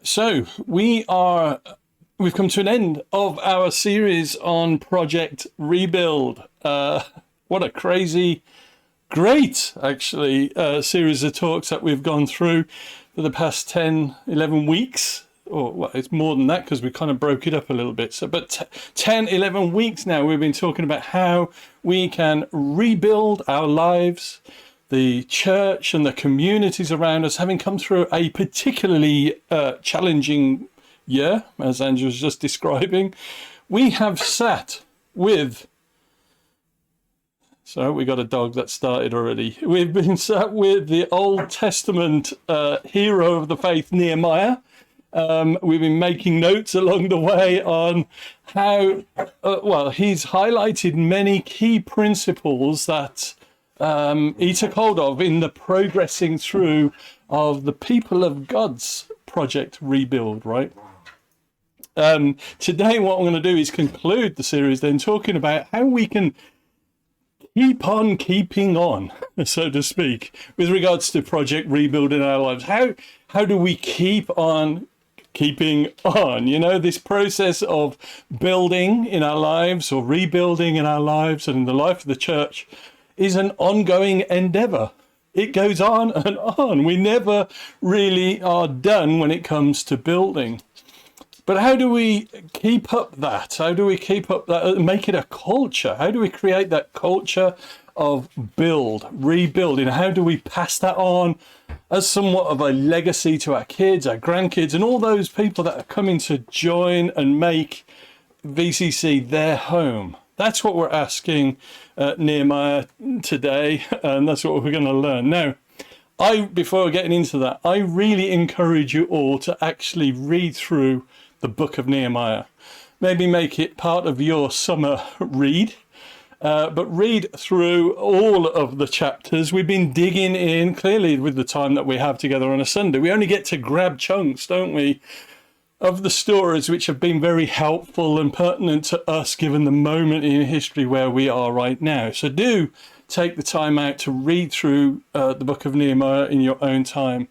So we've come to an end of our series on Project Rebuild. What a crazy, great, actually, series of talks that we've gone through for the past 10, 11 weeks. Or well, it's more than that because we kind of broke it up a little bit. But 10, 11 weeks now, we've been talking about how we can rebuild our lives, the church and the communities around us, having come through a particularly challenging year, as Andrew was just describing. We have sat with... So we got a dog that started already. We've been sat with the Old Testament hero of the faith, Nehemiah. We've been making notes along the way on how, he's highlighted many key principles that he took hold of in the progressing through of the people of God's Project Rebuild, right? Today, what I'm going to do is conclude the series then talking about how we can keep on keeping on, so to speak, with regards to Project Rebuild in our lives. How do we keep on keeping on? You know, this process of building in our lives or rebuilding in our lives and in the life of the church is an ongoing endeavor. It goes on and on. We never really are done when it comes to building. But how do we keep up that? How do we keep up that, make it a culture? How do we create that culture of rebuilding? How do we pass that on as somewhat of a legacy to our kids, our grandkids, and all those people that are coming to join and make VCC their home? That's what we're asking Nehemiah today, and that's what we're going to learn. Now, before getting into that, I really encourage you all to actually read through the book of Nehemiah. Maybe make it part of your summer read, but read through all of the chapters. We've been digging in, clearly with the time that we have together on a Sunday. We only get to grab chunks, don't we, of the stories which have been very helpful and pertinent to us given the moment in history where we are right now. So do take the time out to read through the book of Nehemiah in your own time.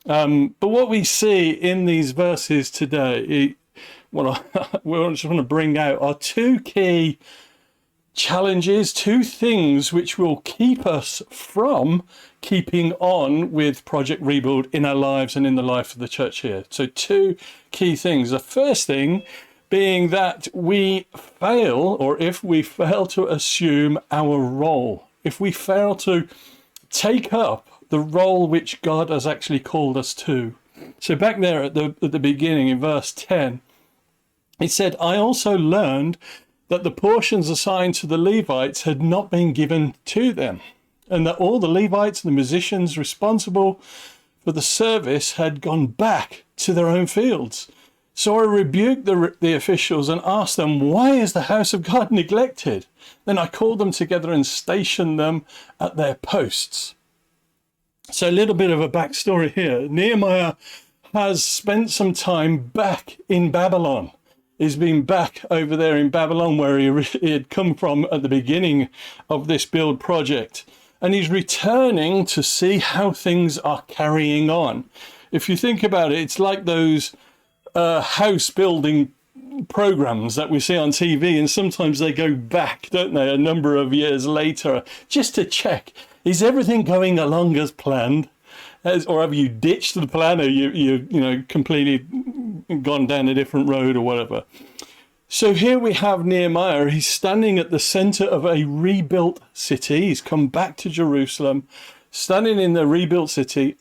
But what we see in these verses today, what we just want to bring out are two key challenges, two things which will keep us from keeping on with Project Rebuild in our lives and in the life of the church here. So two key things. The first thing being that we fail, or if we fail to assume our role, if we fail to take up the role which God has actually called us to. So back there at the beginning in verse 10, it said, I also learned that the portions assigned to the Levites had not been given to them, and that all the Levites and the musicians responsible for the service had gone back to their own fields. So I rebuked the officials and asked them, why is the house of God neglected? Then I called them together and stationed them at their posts. So a little bit of a backstory here. Nehemiah has spent some time back in Babylon. He's been back over there in Babylon where he had come from at the beginning of this build project. And he's returning to see how things are carrying on. If you think about it, it's like those house building programs that we see on TV, and sometimes they go back, don't they, a number of years later, just to check, is everything going along as planned? Or have you ditched the plan, or you completely gone down a different road or whatever? So here we have Nehemiah. He's standing at the center of a rebuilt city. He's come back to Jerusalem, standing in the rebuilt city,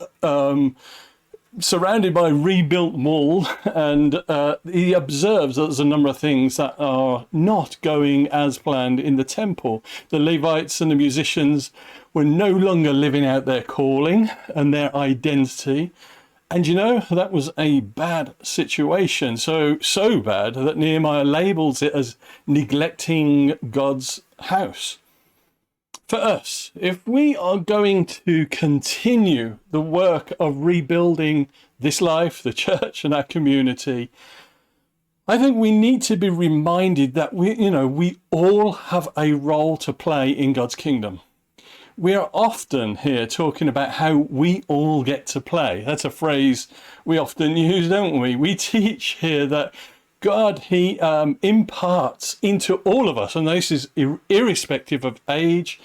surrounded by rebuilt wall, and he observes that there's a number of things that are not going as planned in the temple. The Levites and the musicians were no longer living out their calling and their identity. And that was a bad situation. So bad that Nehemiah labels it as neglecting God's house. For us, if we are going to continue the work of rebuilding this life, the church and our community, I think we need to be reminded that we all have a role to play in God's kingdom. we are often here talking about how we all get to play. That's a phrase we often use, don't we? We teach here that God, he imparts into all of us, and this is irrespective of age,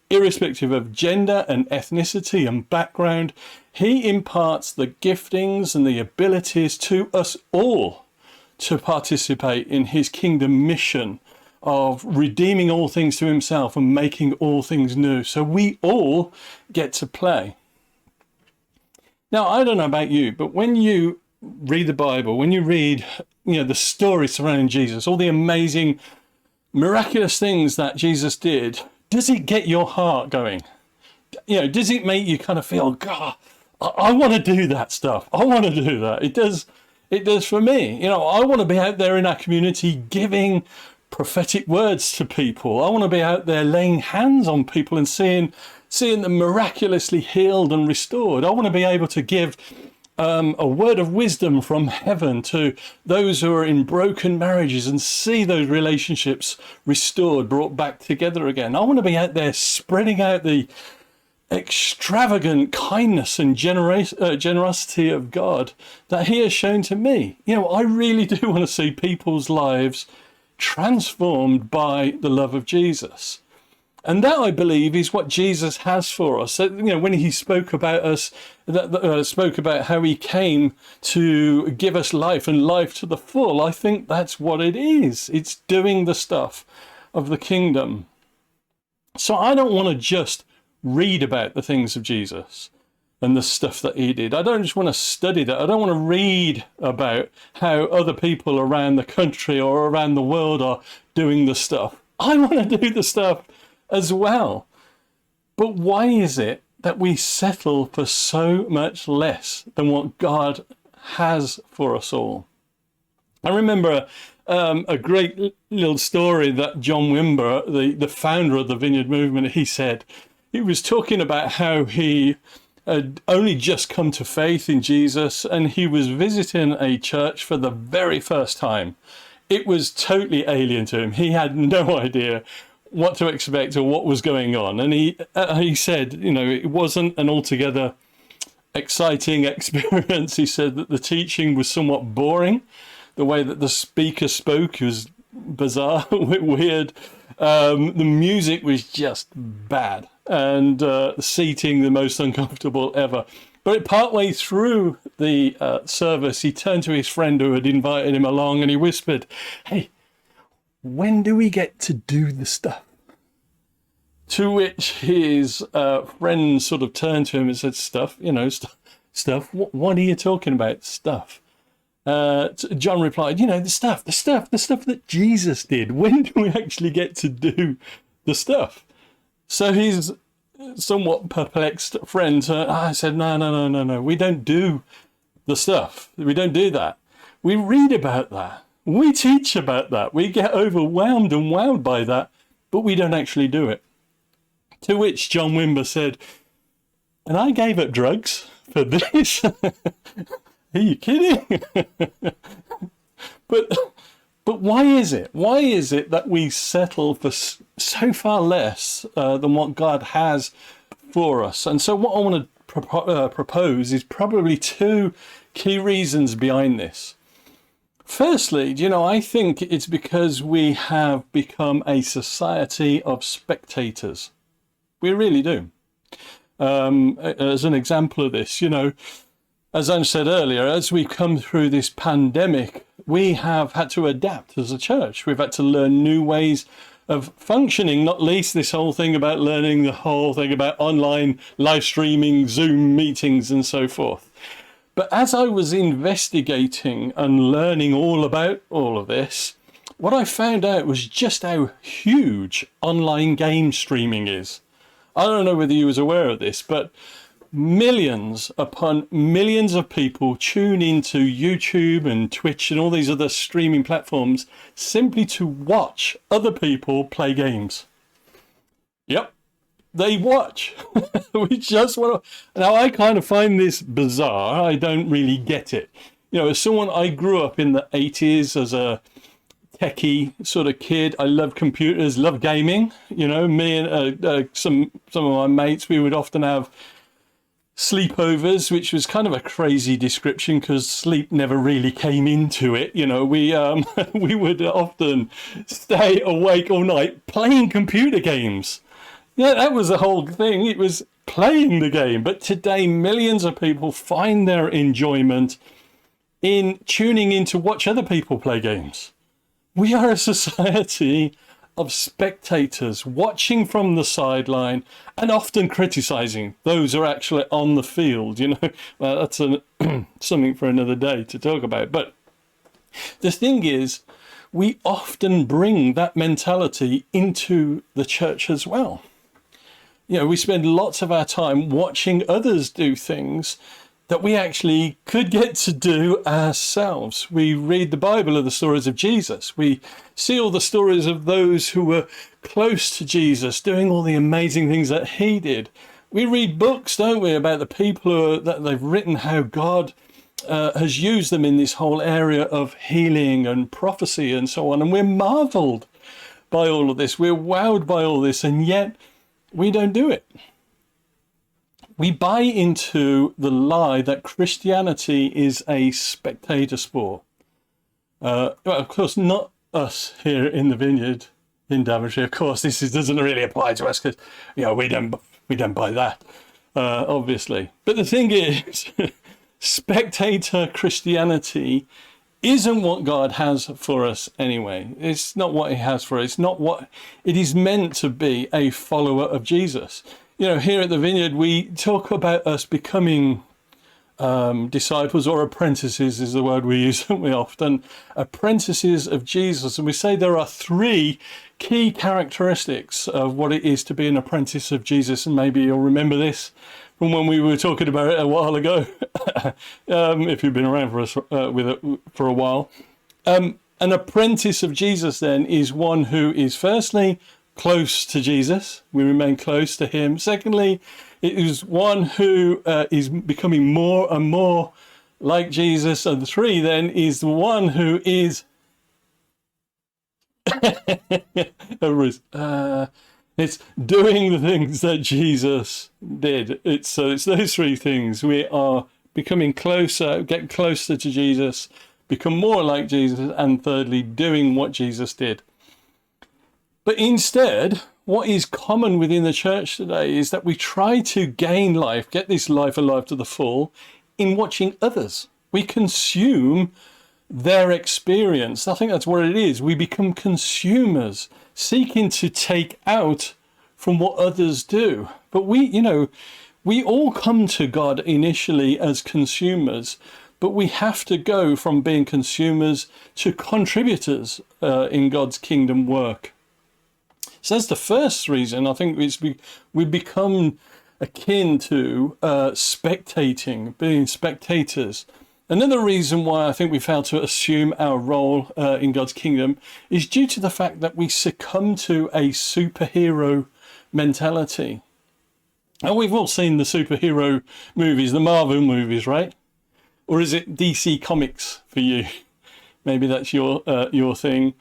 irrespective of gender and ethnicity and background. He imparts the giftings and the abilities to us all to participate in his kingdom mission of redeeming all things to himself and making all things new. So we all get to play. Now, I don't know about you, but when you read the Bible, when you read, the story surrounding Jesus, all the amazing, miraculous things that Jesus did, does it get your heart going? Does it make you kind of feel, God, I want to do that stuff. I want to do that. It does for me. I want to be out there in our community giving prophetic words to people. I want to be out there laying hands on people and seeing them miraculously healed and restored. I want to be able to give a word of wisdom from heaven to those who are in broken marriages and see those relationships restored, brought back together again. I want to be out there spreading out the extravagant kindness and generosity of God that he has shown to me. I really do want to see people's lives transformed by the love of Jesus. And that, I believe, is what Jesus has for us. So, when he spoke about us, spoke about how he came to give us life and life to the full, I think that's what it is. It's doing the stuff of the kingdom. So I don't want to just read about the things of Jesus and the stuff that he did. I don't just want to study that. I don't want to read about how other people around the country or around the world are doing the stuff. I want to do the stuff as well. But why is it that we settle for so much less than what God has for us all? I remember a great little story that John Wimber, the founder of the Vineyard Movement, he was talking about how he had only just come to faith in Jesus, and he was visiting a church for the very first time. It was totally alien to him. He had no idea what to expect or what was going on. And he said, it wasn't an altogether exciting experience. He said that the teaching was somewhat boring. The way that the speaker spoke was bizarre, weird. The music was just bad, and seating the most uncomfortable ever. But partway through the service, he turned to his friend who had invited him along, and he whispered, "Hey, when do we get to do the stuff?" To which his friend sort of turned to him and said, "Stuff, stuff. What are you talking about? Stuff." John replied, the stuff that Jesus did. When do we actually get to do the stuff? So his somewhat perplexed friend, I said, no. We don't do the stuff. We don't do that. We read about that. We teach about that. We get overwhelmed and wowed by that, but we don't actually do it. To which John Wimber said, "And I gave up drugs for this." Are you kidding? But why is it? Why is it that we settle for so far less than what God has for us? And so what I want to propose is probably two key reasons behind this. Firstly, I think it's because we have become a society of spectators. We really do. As an example of this, as I said earlier, as we've come through this pandemic, we have had to adapt as a church. We've had to learn new ways of functioning, not least this whole thing about learning the whole thing about online live streaming, Zoom meetings and so forth. But as I was investigating and learning all about all of this, what I found out was just how huge online game streaming is. I don't know whether you was aware of this, but millions upon millions of people tune into YouTube and Twitch and all these other streaming platforms simply to watch other people play games. Yep, they watch. We just want to. Now, I kind of find this bizarre. I don't really get it. As someone, I grew up in the 80s as a techie sort of kid. I love computers, love gaming. You know, me and some of my mates, we would often have sleepovers, which was kind of a crazy description because sleep never really came into it. You know, we we would often stay awake all night playing computer games. Yeah, that was the whole thing. It was playing the game. But today, millions of people find their enjoyment in tuning in to watch other people play games. We are a society of spectators watching from the sideline and often criticizing those who are actually on the field. You know, well, that's something for another day to talk about. But the thing is, we often bring that mentality into the church as well. You know, we spend lots of our time watching others do things that we actually could get to do ourselves. We read the Bible of the stories of Jesus. We see all the stories of those who were close to Jesus, doing all the amazing things that he did. We read books, don't we, about the people that they've written, how God has used them in this whole area of healing and prophecy and so on. And we're marveled by all of this. We're wowed by all this, and yet we don't do it. We buy into the lie that Christianity is a spectator sport. Well, of course, not us here in the Vineyard in Daventry. Of course, doesn't really apply to us because, you know, we don't buy that, obviously. But the thing is, spectator Christianity isn't what God has for us anyway. It's not what he has for us. It's not what it is meant to be, a follower of Jesus. You know, here at the Vineyard, we talk about us becoming disciples, or apprentices is the word we use, don't we, often? Apprentices of Jesus. And we say there are 3 key characteristics of what it is to be an apprentice of Jesus. And maybe you'll remember this from when we were talking about it a while ago, if you've been around for us for a while. An apprentice of Jesus then is one who is firstly close to Jesus. We remain close to him. Secondly, it is one who is becoming more and more like Jesus. And 3 then is the one who is it's doing the things that Jesus did. It's those 3 things. We are becoming closer, get closer to Jesus, become more like Jesus, and thirdly, doing what Jesus did. But instead, what is common within the church today is that we try to gain life, get this life alive to the full, in watching others. We consume their experience. I think that's what it is. We become consumers, seeking to take out from what others do. But we all come to God initially as consumers, but we have to go from being consumers to contributors in God's kingdom work. So that's the first reason. I think we become akin to spectating, being spectators. Another reason why I think we fail to assume our role in God's kingdom is due to the fact that we succumb to a superhero mentality. And we've all seen the superhero movies, the Marvel movies, right? Or is it DC Comics for you? Maybe that's your thing.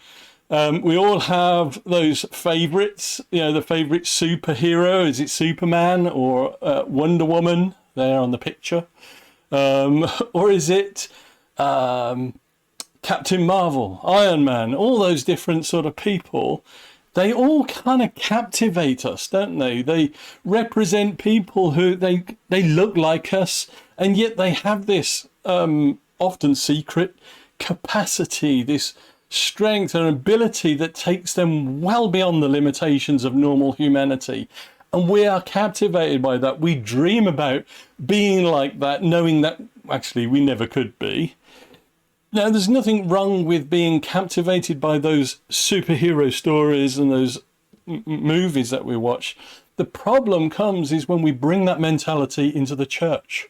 We all have those favorites, you know, the favorite superhero. Is it Superman or Wonder Woman there on the picture? Or is it Captain Marvel, Iron Man, all those different sort of people? They all kind of captivate us, don't they? They represent people who they look like us, and yet they have this often secret capacity, this strength and ability that takes them well beyond the limitations of normal humanity. And we are captivated by that. We dream about being like that, knowing that actually we never could be. Now, there's nothing wrong with being captivated by those superhero stories and those movies that we watch. The problem comes is when we bring that mentality into the church,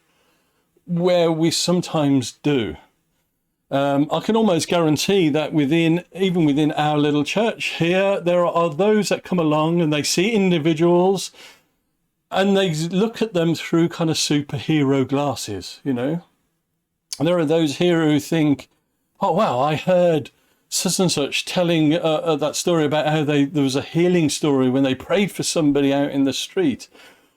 where we sometimes do. I can almost guarantee that even within our little church here, there are those that come along and they see individuals and they look at them through kind of superhero glasses, you know. And there are those here who think, oh, wow, I heard such and such telling that story about how there was a healing story when they prayed for somebody out in the street.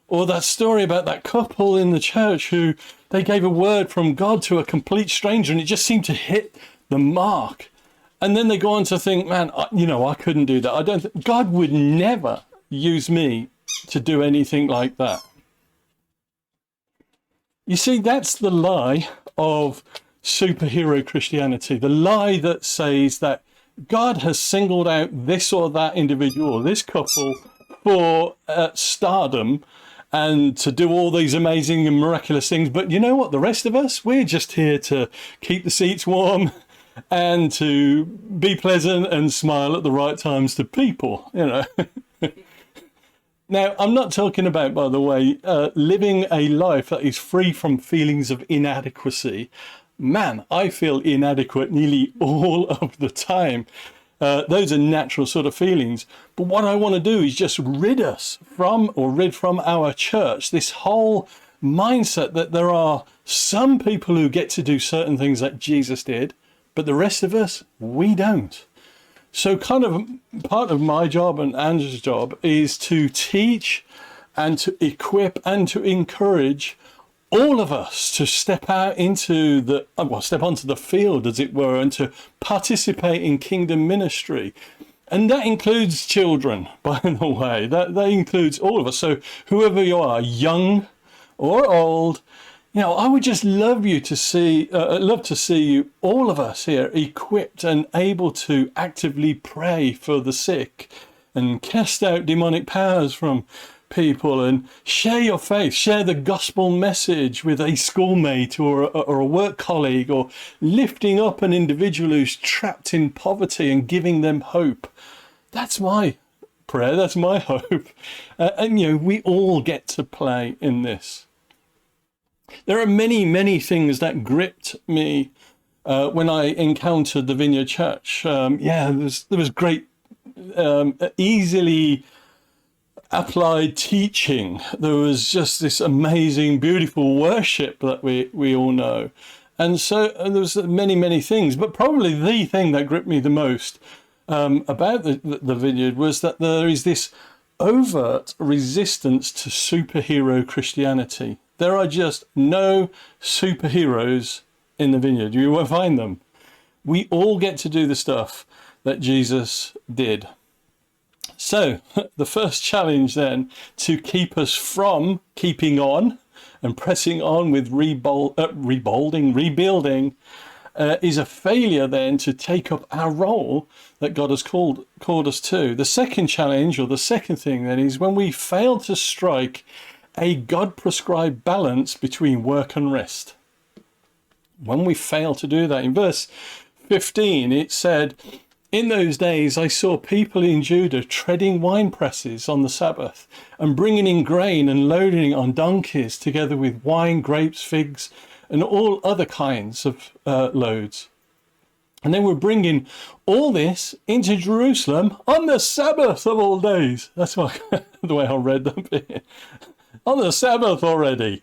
Or that story about that couple in the church who they gave a word from God to a complete stranger and it just seemed to hit the mark. And then they go on to think, man, I couldn't do that. God would never use me to do anything like that. You see, that's the lie of superhero Christianity. The lie that says that God has singled out this or that individual, or this couple for stardom and to do all these amazing and miraculous things. But you know what? The rest of us, we're just here to keep the seats warm and to be pleasant and smile at the right times to people, Now, I'm not talking about, by the way, living a life that is free from feelings of inadequacy. Man, I feel inadequate nearly all of the time. Those are natural sort of feelings. But what I want to do is just rid from our church this whole mindset that there are some people who get to do certain things that Jesus did, but the rest of us, we don't. So kind of part of my job and Andrew's job is to teach and to equip and to encourage all of us to step out into step onto the field, as it were, and to participate in kingdom ministry. And that includes children, by the way. That includes all of us. So whoever you are, young or old, I would just love to see you, all of us here, equipped and able to actively pray for the sick and cast out demonic powers from people and share your faith, share the gospel message with a schoolmate or a work colleague, or lifting up an individual who's trapped in poverty and giving them hope. That's my prayer. That's my hope. And we all get to play in this. There are many, many things that gripped me when I encountered the Vineyard Church. There was great, easily applied teaching. There was just this amazing, beautiful worship that we all know. And so there was many, many things. But probably the thing that gripped me the most about the Vineyard was that there is this overt resistance to superhero Christianity. There are just no superheroes in the Vineyard. You won't find them. We all get to do the stuff that Jesus did. So the first challenge then, to keep us from keeping on and pressing on with rebuilding, is a failure then to take up our role that God has called us to. The second challenge, or the second thing then, is when we fail to strike a God-prescribed balance between work and rest. When we fail to do that, in verse 15 it said, "In those days I saw people in Judah treading wine presses on the Sabbath, and bringing in grain and loading it on donkeys, together with wine, grapes, figs, and all other kinds of loads. And they were bringing all this into Jerusalem on the Sabbath of all days." That's the way I read that. On the Sabbath already.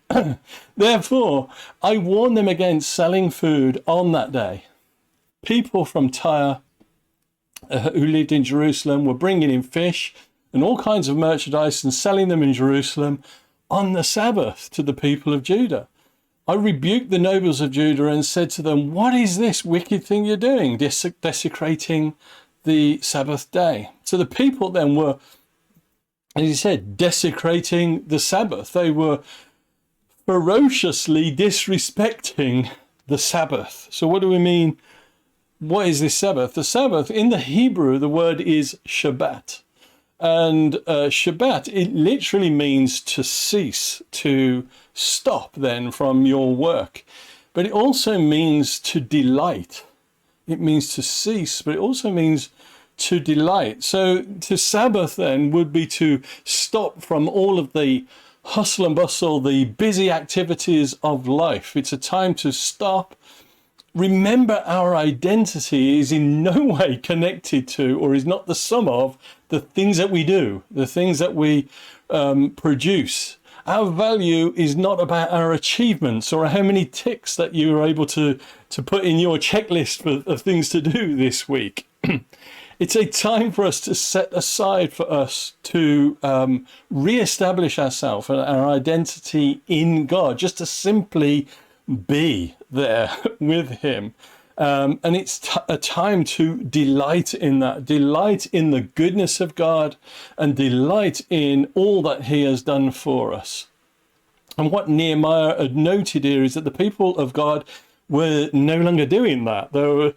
"Therefore, I warn them against selling food on that day." People from Tyre who lived in Jerusalem were bringing in fish and all kinds of merchandise and selling them in Jerusalem on the Sabbath to the people of Judah. "I rebuked the nobles of Judah and said to them, 'What is this wicked thing you're doing, desecrating the Sabbath day?'" So the people then were, as he said, desecrating the Sabbath. They were ferociously disrespecting the Sabbath. So what do we mean? What is this Sabbath? The Sabbath, in the Hebrew, the word is Shabbat. And Shabbat, it literally means to cease, to stop then from your work. But it also means to delight. It means to cease, but it also means to delight. So to Sabbath then would be to stop from all of the hustle and bustle, the busy activities of life. It's a time to stop. Remember, our identity is in no way connected to, or is not the sum of, the things that we do, the things that we produce. Our value is not about our achievements or how many ticks that you are able to put in your checklist of things to do this week. It's a time for us to set aside for us to re-establish ourselves and our identity in God, just to simply be there with him. And it's a time to delight in that, delight in the goodness of God, and delight in all that he has done for us. And what Nehemiah had noted here is that the people of God were no longer doing that. There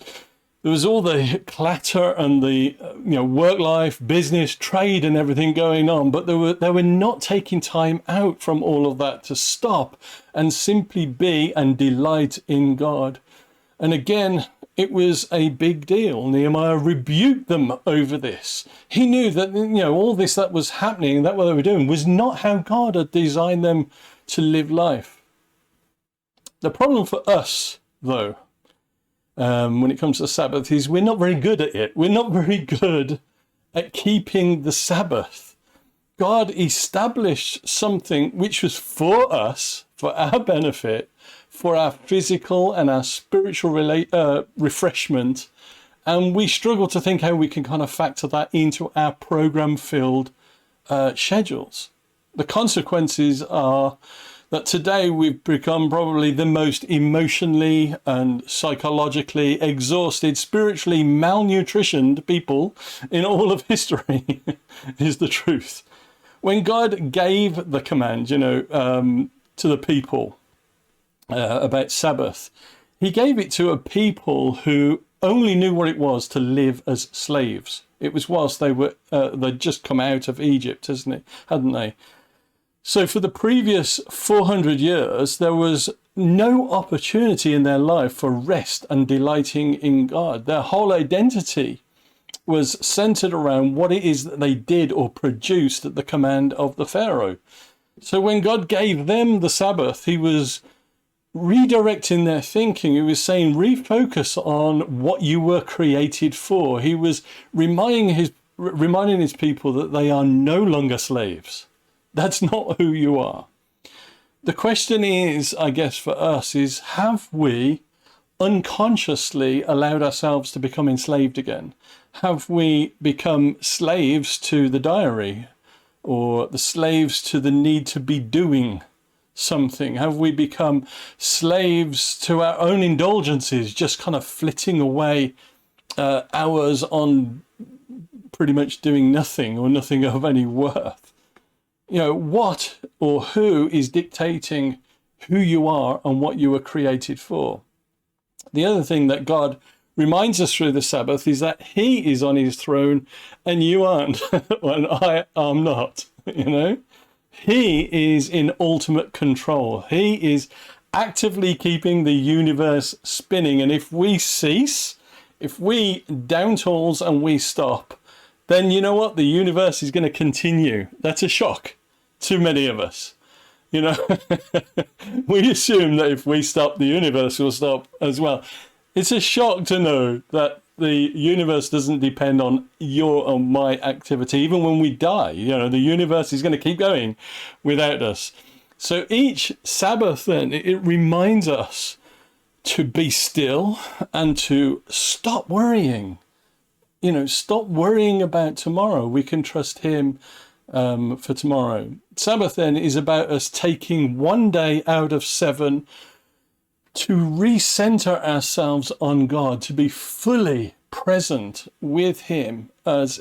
was all the clatter and the work life, business, trade and everything going on, but they were not taking time out from all of that to stop and simply be and delight in God. And again, it was a big deal. Nehemiah rebuked them over this. He knew that all this that was happening, that what they were doing, was not how God had designed them to live life. The problem for us, though, when it comes to Sabbath, is we're not very good at it. We're not very good at keeping the Sabbath. God established something which was for us, for our benefit, for our physical and our spiritual refreshment, and we struggle to think how we can kind of factor that into our program-filled schedules. The consequences are that today we've become probably the most emotionally and psychologically exhausted, spiritually malnutritioned people in all of history, is the truth. When God gave the command, to the people about Sabbath, he gave it to a people who only knew what it was to live as slaves. It was whilst they'd just come out of Egypt, hadn't they? So for the previous 400 years, there was no opportunity in their life for rest and delighting in God. Their whole identity was centered around what it is that they did or produced at the command of the Pharaoh. So when God gave them the Sabbath, he was redirecting their thinking. He was saying, refocus on what you were created for. He was reminding his people that they are no longer slaves. That's not who you are. The question is, I guess, for us is, have we unconsciously allowed ourselves to become enslaved again? Have we become slaves to the diary, or the slaves to the need to be doing something? Have we become slaves to our own indulgences, just kind of flitting away hours on pretty much doing nothing or nothing of any worth? What or who is dictating who you are and what you were created for? The other thing that God reminds us through the Sabbath is that he is on his throne and you aren't, and I am not, He is in ultimate control. He is actively keeping the universe spinning. And if we cease, if we down tools and we stop, then you know what? The universe is going to continue. That's a shock to many of us. We assume that if we stop, the universe will stop as well. It's a shock to know that the universe doesn't depend on your or my activity. Even when we die, the universe is going to keep going without us. So each Sabbath then, it reminds us to be still and to stop worrying. Stop worrying about tomorrow. We can trust him for tomorrow. Sabbath then is about us taking one day out of 7 to recenter ourselves on God, to be fully present with him as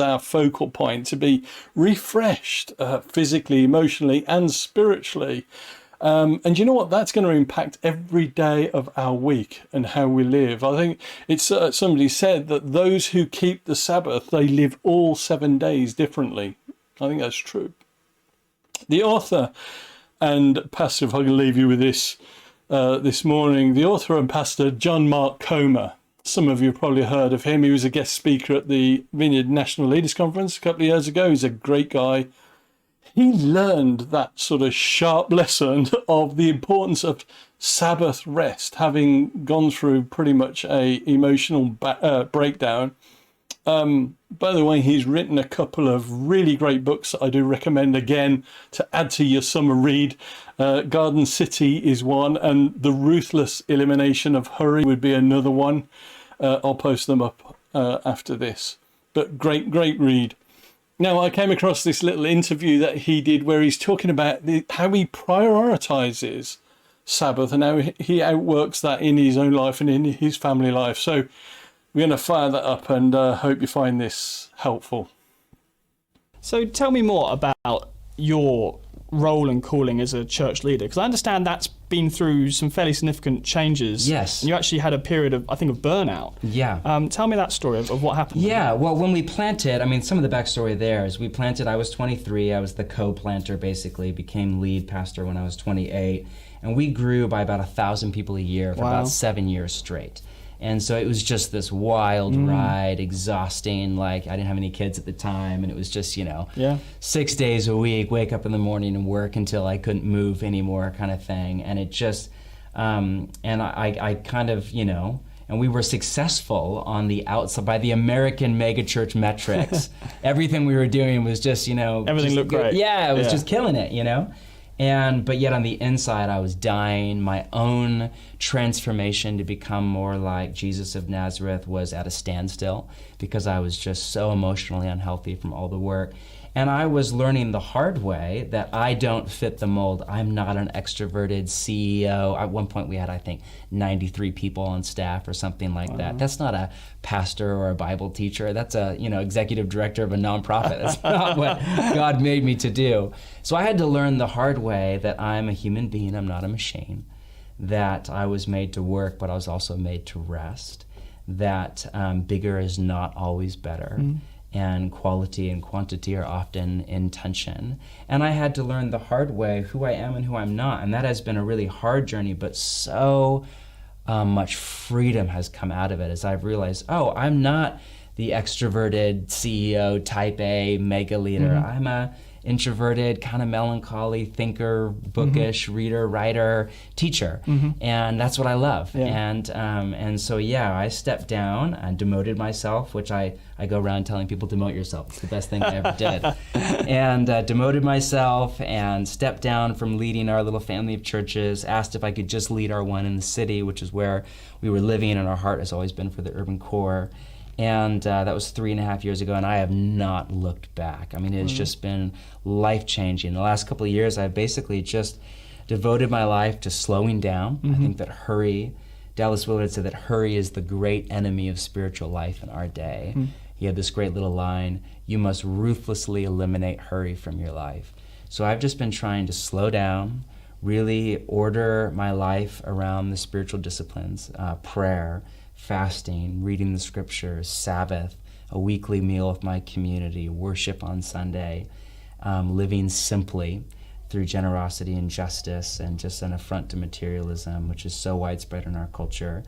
our focal point, to be refreshed physically, emotionally, and spiritually. And you know what? That's going to impact every day of our week and how we live. I think it's somebody said that those who keep the Sabbath, they live all 7 days differently. I think that's true. The author and pastor, if I can leave you with this this morning, the author and pastor John Mark Comer. Some of you have probably heard of him. He was a guest speaker at the Vineyard National Leaders Conference a couple of years ago. He's a great guy. He learned that sort of sharp lesson of the importance of Sabbath rest, having gone through pretty much a emotional breakdown. By the way, he's written a couple of really great books that I do recommend again to add to your summer read. Garden City is one, and The Ruthless Elimination of Hurry would be another one. I'll post them up after this. But great read. Now, I came across this little interview that he did where he's talking about how he prioritizes Sabbath and how he outworks that in his own life and in his family life. So we're going to fire that up, and hope you find this helpful. So tell me more about your role and calling as a church leader, because I understand that's been through some fairly significant changes. Yes. And you actually had a period of, I think, of burnout. Yeah. Tell me that story of what happened. Yeah, well, when we planted, I mean, some of the backstory there is we planted, I was 23, I was the co-planter basically, became lead pastor when I was 28, and we grew by about 1,000 people a year for about 7 years straight. And so it was just this wild ride, exhausting. Like, I didn't have any kids at the time, and it was just, 6 days a week, wake up in the morning and work until I couldn't move anymore kind of thing. And it just, and I kind of, and we were successful on the outside by the American megachurch metrics. Everything we were doing was just, everything looked great. Yeah, it was just killing it, But yet on the inside, I was dying. My own transformation to become more like Jesus of Nazareth was at a standstill because I was just so emotionally unhealthy from all the work. And I was learning the hard way that I don't fit the mold. I'm not an extroverted CEO. At one point we had, I think, 93 people on staff or something like that. That's not a pastor or a Bible teacher. That's a, executive director of a nonprofit. That's not what God made me to do. So I had to learn the hard way that I'm a human being, I'm not a machine, that I was made to work, but I was also made to rest, that bigger is not always better. And quality and quantity are often in tension. And I had to learn the hard way who I am and who I'm not. And that has been a really hard journey, but so much freedom has come out of it as I've realized, I'm not the extroverted CEO, type A, mega leader. I'm a introverted, kind of melancholy thinker, bookish, reader, writer, teacher. And that's what I love. And so, I stepped down and demoted myself, which I go around telling people, demote yourself. It's the best thing I ever did. And demoted myself and stepped down from leading our little family of churches, asked if I could just lead our one in the city, which is where we were living, and our heart has always been for the urban core. And that was 3.5 years ago, and I have not looked back. I mean, it has just been life-changing. The last couple of years, I've basically just devoted my life to slowing down. I think that Dallas Willard said that hurry is the great enemy of spiritual life in our day. He had this great little line, you must ruthlessly eliminate hurry from your life. So I've just been trying to slow down, really order my life around the spiritual disciplines, prayer, fasting, reading the scriptures, Sabbath, a weekly meal with my community, worship on Sunday, living simply through generosity and justice and just an affront to materialism, which is so widespread in our culture,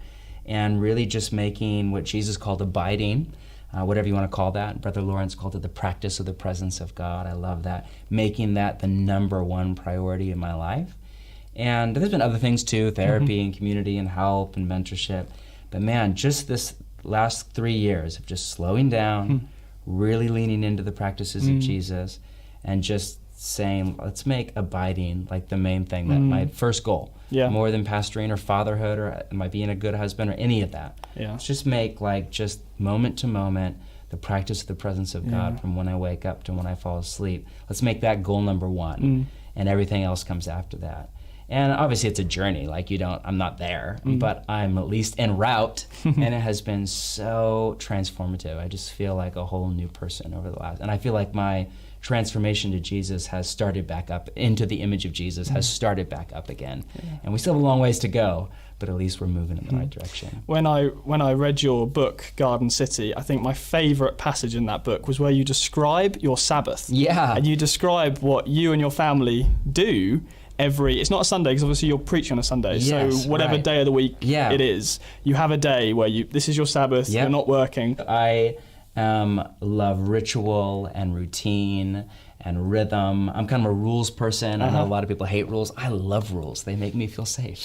and really just making what Jesus called abiding, whatever you want to call that. Brother Lawrence called it the practice of the presence of God. I love that. Making that the number one priority in my life. And there's been other things too, therapy and community and help and mentorship. But man, just this last 3 years of just slowing down, really leaning into the practices of Jesus, and just saying, let's make abiding like the main thing, that my first goal, more than pastoring or fatherhood or am I being a good husband or any of that. Let's just make like just moment to moment the practice of the presence of God from when I wake up to when I fall asleep. Let's make that goal number one, and everything else comes after that. And obviously it's a journey, like I'm not there, but I'm at least en route, and it has been so transformative. I just feel like a whole new person over the last, and I feel like my transformation to Jesus has started back up, into the image of Jesus has started back up again. And we still have a long ways to go, but at least we're moving in the right direction. When I read your book, Garden City, I think my favourite passage in that book was where you describe your Sabbath. Yeah. And you describe what you and your family do it's not a Sunday, because obviously you're preaching on a Sunday, so whatever day of the week it is, you have a day where this is your Sabbath, you're not working. I love ritual and routine and rhythm. I'm kind of a rules person. I know a lot of people hate rules. I love rules. They make me feel safe.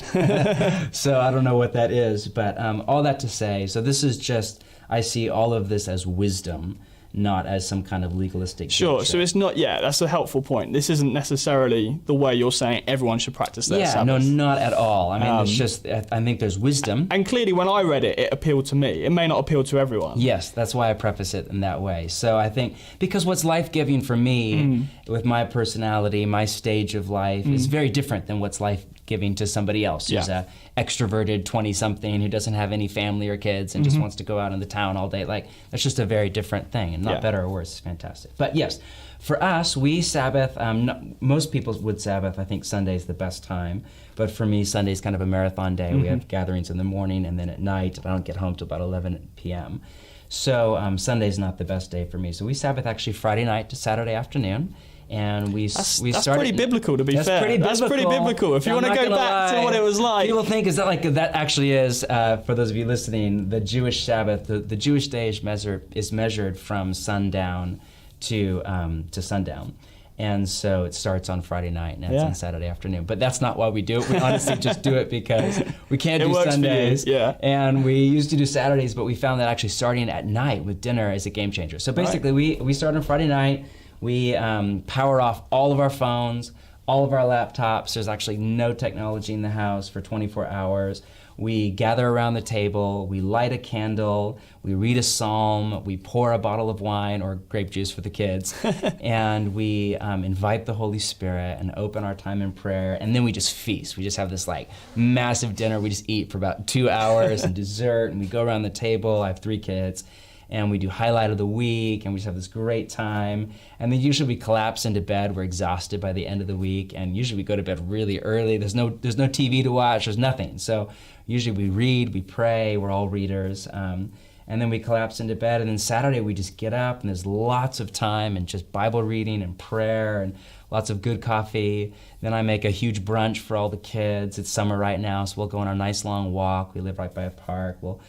So I don't know what that is, but all that to say, so this is just, I see all of this as wisdom, not as some kind of legalistic Sure, dictate. so it's not, that's a helpful point. This isn't necessarily the way you're saying everyone should practice their Sabbath. No, not at all. I mean, it's just, I think there's wisdom. And clearly when I read it, it appealed to me. It may not appeal to everyone. Yes, that's why I preface it in that way. So I think, because what's life-giving for me, with my personality, my stage of life, is very different than what's life-giving to somebody else who's a extroverted 20-something who doesn't have any family or kids and just wants to go out in the town all day. Like, that's just a very different thing, and not better or worse. It's fantastic. But yes, for us, we Sabbath, most people would Sabbath, I think Sunday's the best time. But for me, Sunday's kind of a marathon day. We have gatherings in the morning and then at night. I don't get home till about 11 p.m. So Sunday's not the best day for me. So we Sabbath actually Friday night to Saturday afternoon. And we started. That's pretty biblical, to be fair. That's pretty biblical. If you want to go back to what it was like. People think that actually is, for those of you listening, the Jewish Sabbath. The Jewish day is measured from sundown to sundown. And so it starts on Friday night and ends on Saturday afternoon. But that's not why we do it. We honestly just do it because we can't do Sundays. And we used to do Saturdays, but we found that actually starting at night with dinner is a game changer. So basically, we start on Friday night. We power off all of our phones, all of our laptops. There's actually no technology in the house for 24 hours. We gather around the table, we light a candle, we read a psalm, we pour a bottle of wine or grape juice for the kids, and we invite the Holy Spirit and open our time in prayer, and then we just feast. We just have this like massive dinner. We just eat for about 2 hours and dessert, and we go around the table. I have 3 kids. And we do highlight of the week, and we just have this great time. And then usually we collapse into bed. We're exhausted by the end of the week, and usually we go to bed really early. There's no TV to watch. There's nothing. So usually we read, we pray. We're all readers. And then we collapse into bed. And then Saturday we just get up, and there's lots of time and just Bible reading and prayer and lots of good coffee. Then I make a huge brunch for all the kids. It's summer right now, so we'll go on a nice long walk. We live right by a park. We'll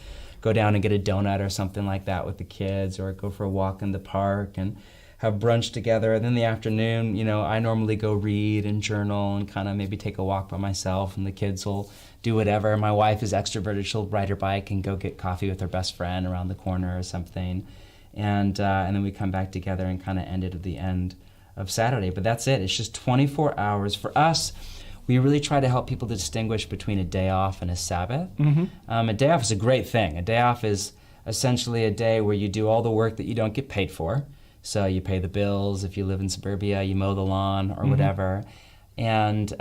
go down and get a donut or something like that with the kids, or go for a walk in the park and have brunch together. And then in the afternoon, I normally go read and journal and kind of maybe take a walk by myself, and the kids will do whatever. My wife is extroverted. She'll ride her bike and go get coffee with her best friend around the corner or something. And then we come back together and kind of end it at the end of Saturday. But that's it. It's just 24 hours. For us, we really try to help people to distinguish between a day off and a Sabbath. A day off is a great thing. A day off is essentially a day where you do all the work that you don't get paid for. So you pay the bills. If you live in suburbia, you mow the lawn or whatever. And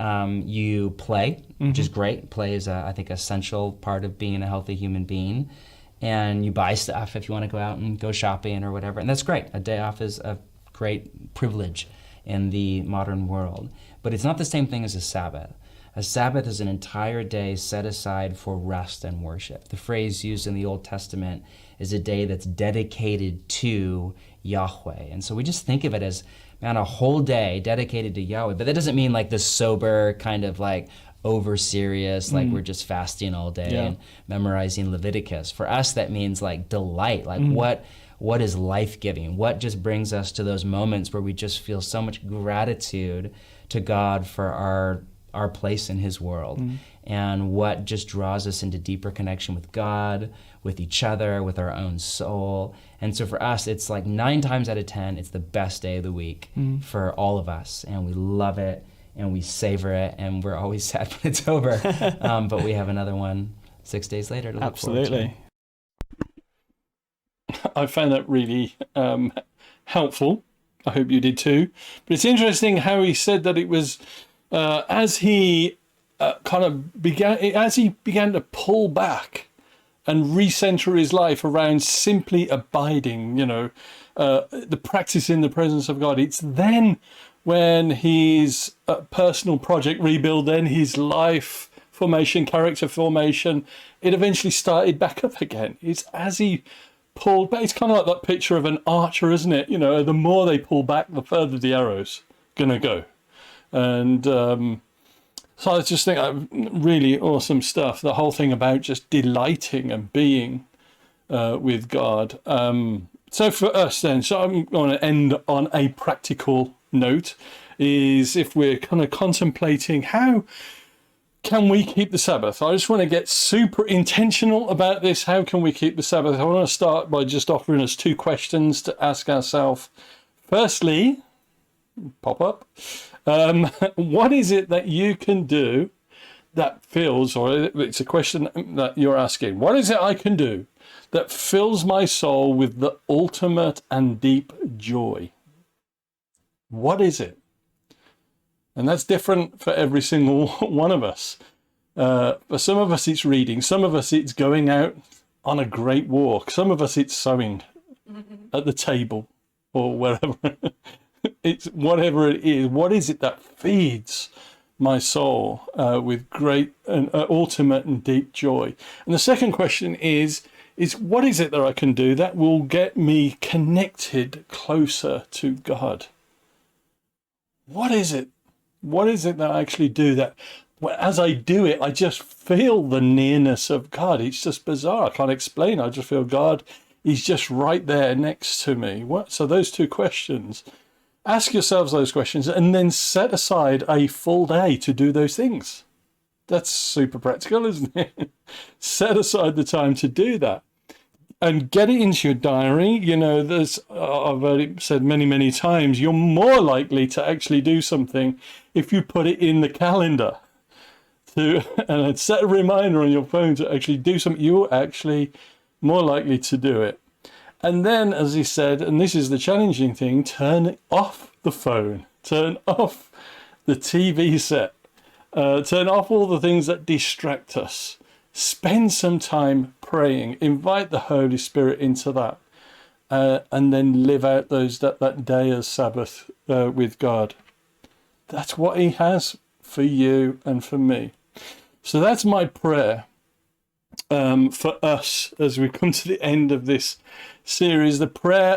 you play, which is great. Play is, I think, an essential part of being a healthy human being. And you buy stuff if you want to go out and go shopping or whatever. And that's great. A day off is a great privilege in the modern world. But it's not the same thing as a Sabbath. A Sabbath is an entire day set aside for rest and worship. The phrase used in the Old Testament is a day that's dedicated to Yahweh. And so we just think of it as, man, a whole day dedicated to Yahweh. But that doesn't mean like the sober kind of like over serious, like we're just fasting all day and memorizing Leviticus. For us, that means like delight, like what is life-giving? What just brings us to those moments where we just feel so much gratitude to God for our place in His world, and what just draws us into deeper connection with God, with each other, with our own soul. And so for us, it's like 9 times out of 10, it's the best day of the week for all of us, and we love it, and we savor it, and we're always sad when it's over. But we have another one 6 days later to look forward to. I found that really helpful. I hope you did too. But it's interesting how he said that it was as he began to pull back and recenter his life around simply abiding, the practice in the presence of God. It's then when his personal project rebuild, then his life formation, character formation, it eventually started back up again. It's as he pulled back. It's kind of like that picture of an archer, isn't it? The more they pull back, the further the arrow's gonna go. And so I just think really awesome stuff. The whole thing about just delighting and being with God. So for us then, so I'm going to end on a practical note, is if we're kind of contemplating how can we keep the Sabbath? I just want to get super intentional about this. How can we keep the Sabbath? I want to start by just offering us 2 questions to ask ourselves. Firstly, pop up, what is it that you can do that fills, or it's a question that you're asking, what is it I can do that fills my soul with the ultimate and deep joy? What is it? And that's different for every single one of us. For some of us, it's reading. Some of us, it's going out on a great walk. Some of us, it's sewing at the table or wherever. It's whatever it is. What is it that feeds my soul with great and ultimate and deep joy? And the second question is what is it that I can do that will get me connected closer to God? What is it? What is it that I actually do that as I do it, I just feel the nearness of God? It's just bizarre. I can't explain. I just feel God, he's just right there next to me. So those 2 questions, ask yourselves those questions and then set aside a full day to do those things. That's super practical, isn't it? Set aside the time to do that. And get it into your diary. You know, I've already said many, many times, you're more likely to actually do something if you put it in the calendar. And set a reminder on your phone to actually do something. You're actually more likely to do it. And then, as he said, and this is the challenging thing, turn off the phone. Turn off the TV set. Turn off all the things that distract us. Spend some time praying. Invite the Holy Spirit into that. And then live out that day of Sabbath with God. That's what he has for you and for me. So that's my prayer for us as we come to the end of this series. The prayer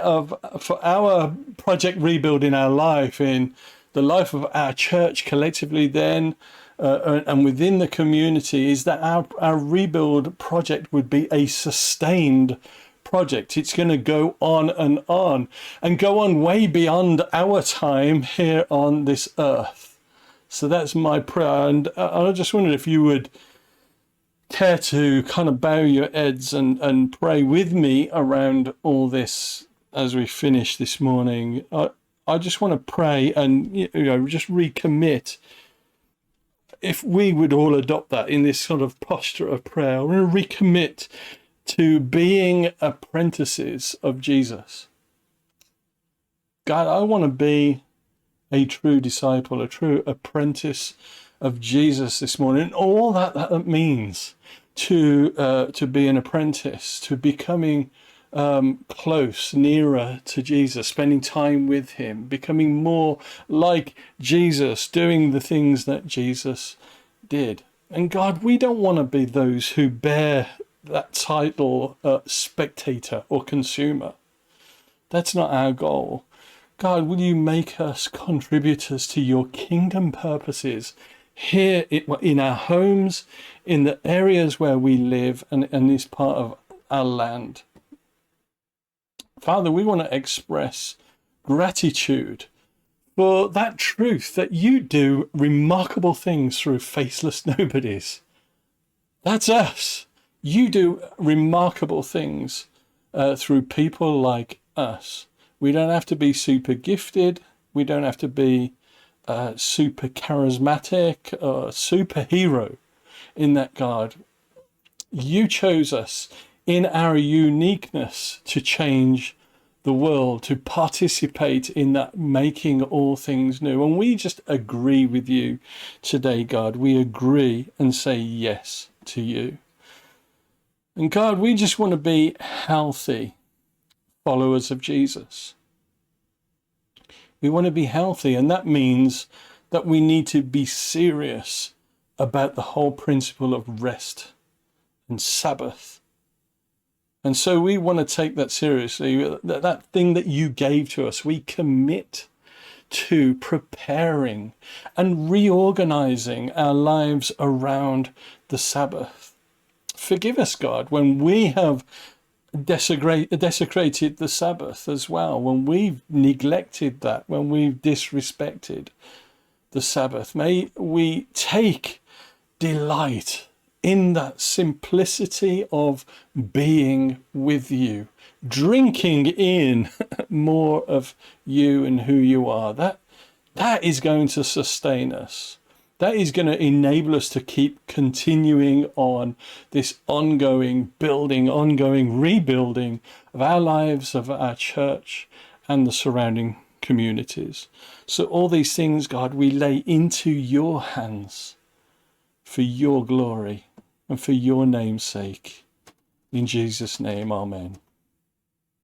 for our project Rebuild in our life, in the life of our church collectively then, and within the community, is that our rebuild project would be a sustained project. It's going to go on and go on way beyond our time here on this earth. So that's my prayer. And I just wondered if you would care to kind of bow your heads and pray with me around all this as we finish this morning. I just want to pray and just recommit. If we would all adopt that in this sort of posture of prayer, we're going to recommit to being apprentices of Jesus. God, I want to be a true disciple, a true apprentice of Jesus this morning, and all that means to be an apprentice, to becoming close, nearer to Jesus, spending time with him, becoming more like Jesus, doing the things that Jesus did. And God, we don't want to be those who bear that title, spectator or consumer. That's not our goal. God, will you make us contributors to your kingdom purposes here in our homes, in the areas where we live, and this part of our land. Father, we want to express gratitude for that truth that you do remarkable things through faceless nobodies. That's us. You do remarkable things through people like us. We don't have to be super gifted. We don't have to be super charismatic or superhero in that, God. You chose us in our uniqueness to change the world, to participate in that making all things new. And we just agree with you today, God. We agree and say yes to you. And God, we just want to be healthy followers of Jesus. We want to be healthy, and that means that we need to be serious about the whole principle of rest and Sabbath. And so we want to take that seriously. That thing that you gave to us, we commit to preparing and reorganizing our lives around the Sabbath. Forgive us, God, when we have desecrated the Sabbath as well, when we've neglected that, when we've disrespected the Sabbath. May we take delight in that simplicity of being with you, drinking in more of you and who you are. That is going to sustain us. That is going to enable us to keep continuing on this ongoing building, ongoing rebuilding of our lives, of our church and the surrounding communities. So all these things, God, we lay into your hands for your glory and for your name's sake. In Jesus' name, amen.